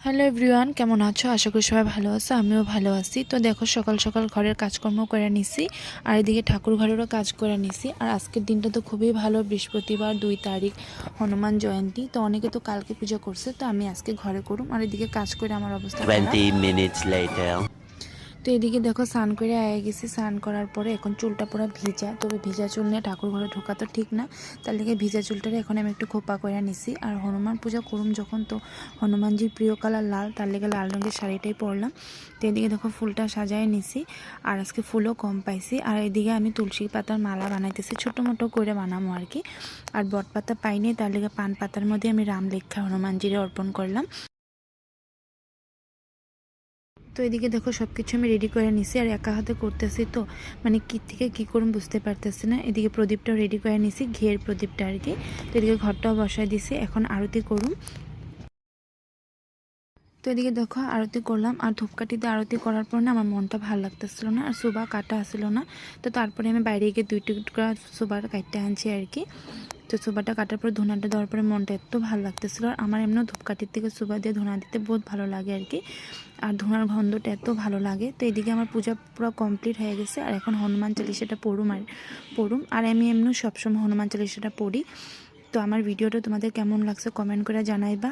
Hello everyone, কেমন আছো? আশা করি সবাই ভালো আছো। আমিও ভালো আছি। তো দেখো, সকাল সকাল ঘরের কাজকর্ম করে নিছি, আর এদিকে ঠাকুর ঘরেরও কাজ করে নিছি। আর আজকের দিনটা তো খুবই ভালো, বৃহস্পতিবার 2 তারিখ, হনুমান জয়ন্তী। তো অনেকে তো কালকে পূজা করছে, তো আমি আজকে ঘরে করুম। আর এদিকে কাজ করে আমার অবস্থা খারাপ। 20 minutes later. তো এদিকে দেখো, স্নান করে আয়ে গেছি। স্নান করার পরে এখন চুলটা পুরো ভিজা, তবে ভিজা চুল নিয়ে ঠাকুর ঘরে ঢোকা তো ঠিক না, তার লেগে ভিজা চুলটারে এখন আমি একটু খোপা করে নিছি। আর হনুমান পূজা করুম যখন, তো হনুমানজির প্রিয় কালার লাল, তার লেগে লাল রঙের শাড়িটাই পরলাম। তো এদিকে দেখো ফুলটা সাজায় নিছি, আর আজকে ফুলও কম পাইছি। আর এদিকে আমি তুলসী পাতার মালা বানাইতেছি, ছোটো মোটো করে বানাবো আর কি। আর বট পাতা পাইনি, তার লেগে পান পাতার মধ্যে আমি রাম লেখা হনুমানজিরে অর্পণ করলাম। তো এদিকে দেখো সব কিছু আমি রেডি করে নিছি, আর একা হাতে করতেছি, তো মানে কী থেকে কী করুন বুঝতে পারতেছি না। এদিকে প্রদীপটাও রেডি করে নিছি, ঘিয়ের প্রদীপটা আর কি। তো এদিকে ঘরটাও বসায় দিছি, এখন আরতি করুন। তো এদিকে দেখো আরতি করলাম, আর ধূপকাঠিতে আরতি করার পর না আমার মনটা ভালো লাগতেছিল না, আর সুবা কাটা আসছিল না। তো তারপরে আমি বাইরে গিয়ে 2 টুকরা সুবার কাটতে আনছি আর কি। তো সুবাটা কাটার পর ধুনাটা দেওয়ার পরে মনটা এত ভালো লাগতেছিল। আর আমার এমনি ধূপকাঠির থেকে সুবা দিয়ে ধুনা দিতে বহুত ভালো লাগে আর কি। আর ধুনার গন্ধটা এত ভালো লাগে। তো এদিকে আমার পূজা পুরো কমপ্লিট হয়ে গেছে, আর এখন হনুমান চালিশাটা পড়ুম। আর আমি এমনি সবসময় হনুমান চালিশাটা পড়ি। তো আমার ভিডিওটা তোমাদের কেমন লাগছে কমেন্ট করে জানাইবা।